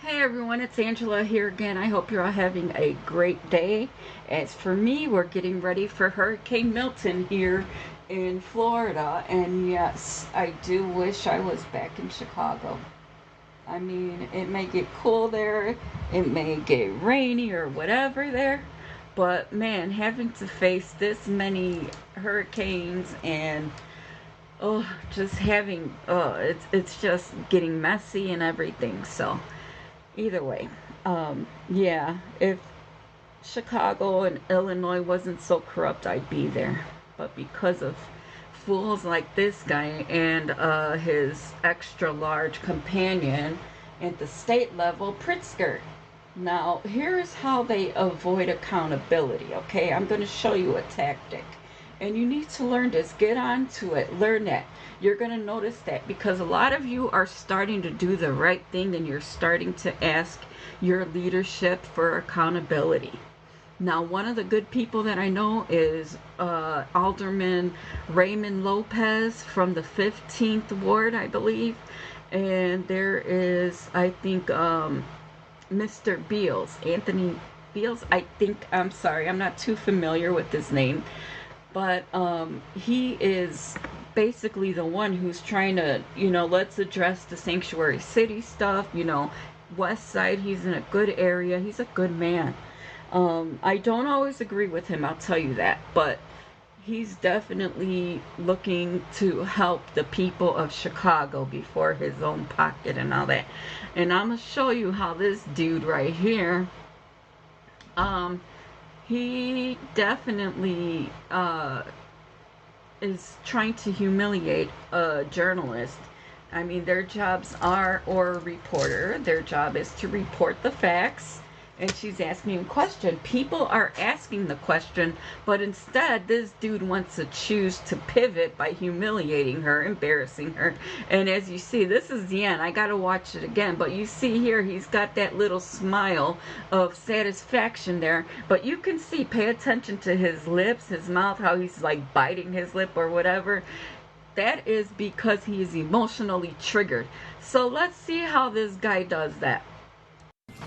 Hey everyone, it's Angela here again. I hope you're all having a great day. As for me, we're getting ready for Hurricane Milton here in Florida. And yes, I do wish I was back in Chicago. I mean, it may get cool there, it may get rainy or whatever there. But man, having to face this many hurricanes and just having it's just getting messy and everything. So either way, yeah, if Chicago and Illinois wasn't so corrupt, I'd be there. But because of fools like this guy and his extra large companion at the state level, Pritzker. Now, here's how they avoid accountability, okay? I'm going to show you a tactic. And you need to learn this. Get on to it. Learn that. You're going to notice that because a lot of you are starting to do the right thing and you're starting to ask your leadership for accountability. Now, one of the good people that I know is Alderman Raymond Lopez from the 15th Ward, I believe. And there is, I think, Mr. Beals, Anthony Beals, I think. I'm sorry, I'm not too familiar with his name. But he is basically the one who's trying to, let's address the sanctuary city stuff, West Side. He's in a good area. He's a good man. I don't always agree with him, I'll tell you that. But he's definitely looking to help the people of Chicago before his own pocket and all that. And I'm going to show you how this dude right here, he definitely is trying to humiliate a journalist. I mean, their jobs are, or a reporter, their job is to report the facts. And she's asking a question. People are asking the question, but instead this dude wants to choose to pivot by humiliating her, embarrassing her. And as you see, this is the end. I gotta watch it again. But you see here, he's got that little smile of satisfaction there. But you can see, pay attention to his lips, his mouth, how he's like biting his lip or whatever. That is because he is emotionally triggered. So let's see how this guy does that.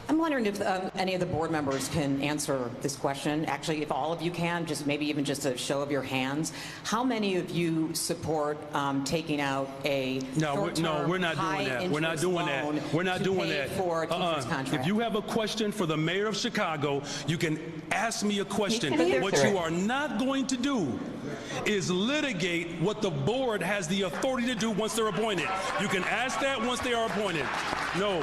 I'm wondering if any of the board members can answer this question. Actually, if all of you can, maybe even just a show of your hands. How many of you support taking out a No, we're not doing that. We're not doing that. We're not doing that. For a teacher's contract? If you have a question for the mayor of Chicago, you can ask me a question. What you are not going to do is litigate what the board has the authority to do once they're appointed. You can ask that once they are appointed. No.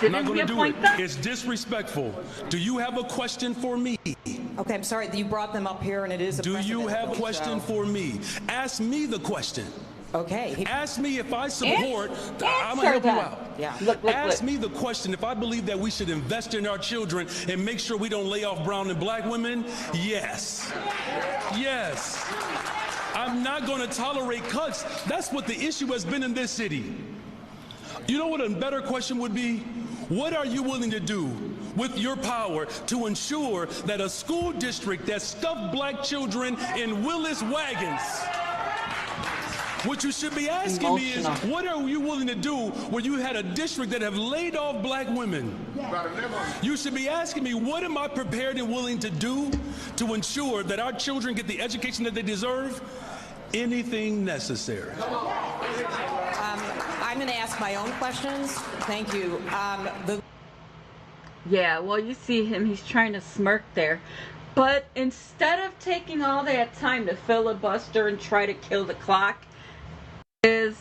I'm not going to do it. It's disrespectful. Do you have a question for me? Okay, I'm sorry. You brought them up here, and it is a Do you have a question for me? Ask me the question. Okay. Ask me if I support. I'm going to help you out. Yeah. Ask me the question if I believe that we should invest in our children and make sure we don't lay off brown and black women. Yes. Yes. I'm not going to tolerate cuts. That's what the issue has been in this city. You know what a better question would be? What are you willing to do with your power to ensure that a school district that stuffed black children in Willis wagons, what you should be asking me is, what are you willing to do when you had a district that have laid off black women? You should be asking me, what am I prepared and willing to do to ensure that our children get the education that they deserve? Anything necessary. I'm going to ask my own questions. Thank you. Yeah, well, you see him. He's trying to smirk there. But instead of taking all that time to filibuster and try to kill the clock, he's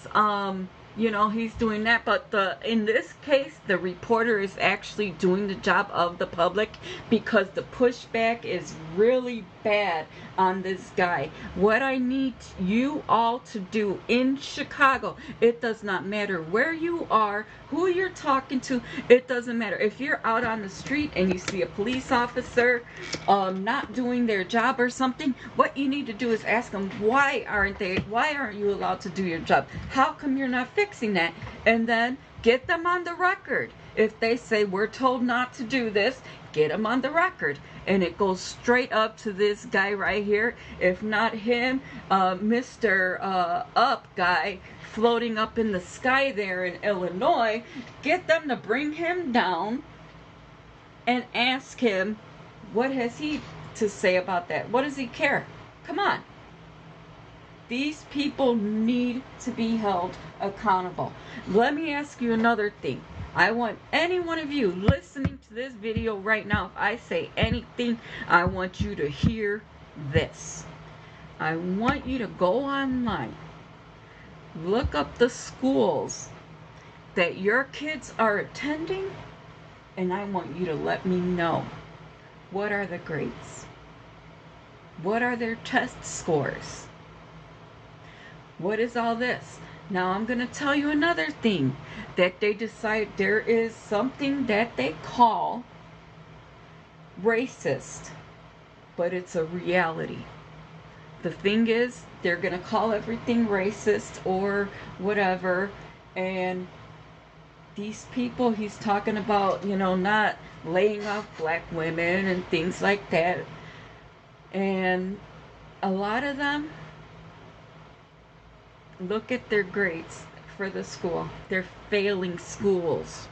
doing that. But in this case, the reporter is actually doing the job of the public because the pushback is really bad on this guy. What I need you all to do in Chicago, it does not matter where you are, who you're talking to, it doesn't matter. If you're out on the street and you see a police officer not doing their job or something, what you need to do is ask them, why aren't you allowed to do your job? How come you're not fixing that? And then get them on the record. If they say we're told not to do this, get them on the record. And it goes straight up to this guy right here. If not him, Mr. Up guy floating up in the sky there in Illinois, get them to bring him down and ask him, what has he to say about that? What does he care? Come on. These people need to be held accountable. Let me ask you another thing. I want any one of you listening to this video right now, if I say anything, I want you to hear this. I want you to go online, look up the schools that your kids are attending, and I want you to let me know, what are the grades? What are their test scores? What is all this? Now I'm going to tell you another thing, that they decide there is something that they call racist, but it's a reality. The thing is, they're going to call everything racist or whatever, and these people he's talking about, you know, not laying off black women and things like that, and a lot of them, look at their grades for the school. They're failing schools.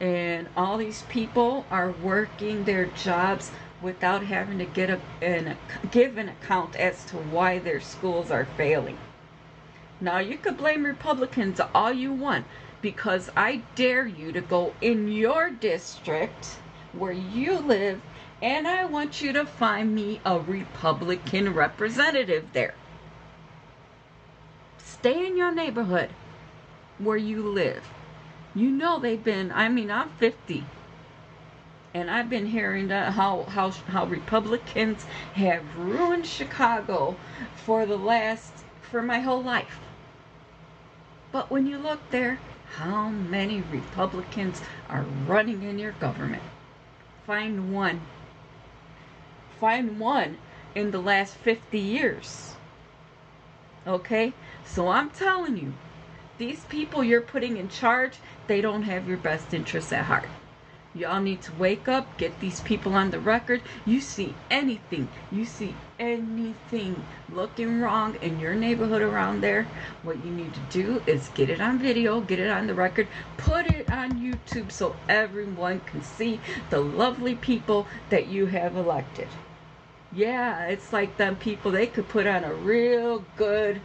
And all these people are working their jobs without having to give an account as to why their schools are failing. Now, you could blame Republicans all you want, because I dare you to go in your district where you live, and I want you to find me a Republican representative there. Stay in your neighborhood where you live. You know they've been, I mean, I'm 50. And I've been hearing how Republicans have ruined Chicago for my whole life. But when you look there, how many Republicans are running in your government? Find one. Find one in the last 50 years. Okay? So I'm telling you, these people you're putting in charge, they don't have your best interests at heart. Y'all need to wake up, get these people on the record. You see anything looking wrong in your neighborhood around there, what you need to do is get it on video, get it on the record, put it on YouTube so everyone can see the lovely people that you have elected. Yeah, it's like them people, they could put on a real good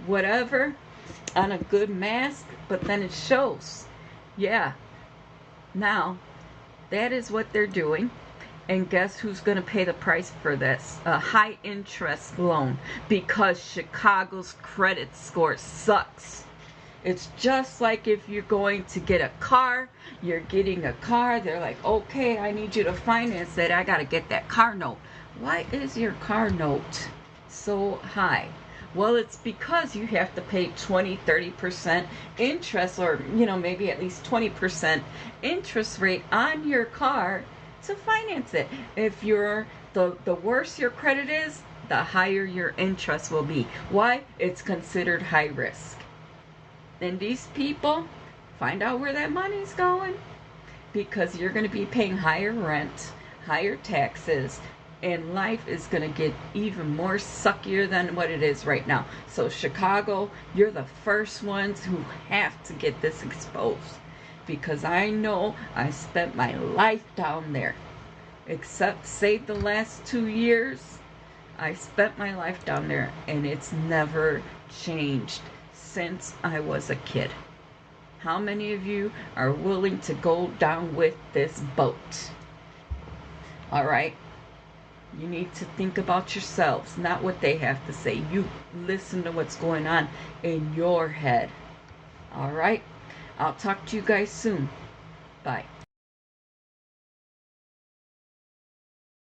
whatever, on a good mask, but then it shows. Yeah. Now, that is what they're doing. And guess who's going to pay the price for this? A high interest loan, because Chicago's credit score sucks. It's just like if you're going to get a car, you're getting a car, they're like, okay, I need you to finance it, I got to get that car note. Why is your car note so high? Well, it's because you have to pay 20-30% interest, or maybe at least 20% interest rate on your car to finance it. If you're the worse your credit is, the higher your interest will be. Why? It's considered high risk. And these people, find out where that money's going, because you're going to be paying higher rent, higher taxes, and life is going to get even more suckier than what it is right now. So Chicago, you're the first ones who have to get this exposed, because I know I spent my life down there. Except, say, the last 2 years, I spent my life down there, and it's never changed since I was a kid. How many of you are willing to go down with this boat? All right? You need to think about yourselves, not what they have to say. You listen to what's going on in your head. All right? I'll talk to you guys soon. Bye.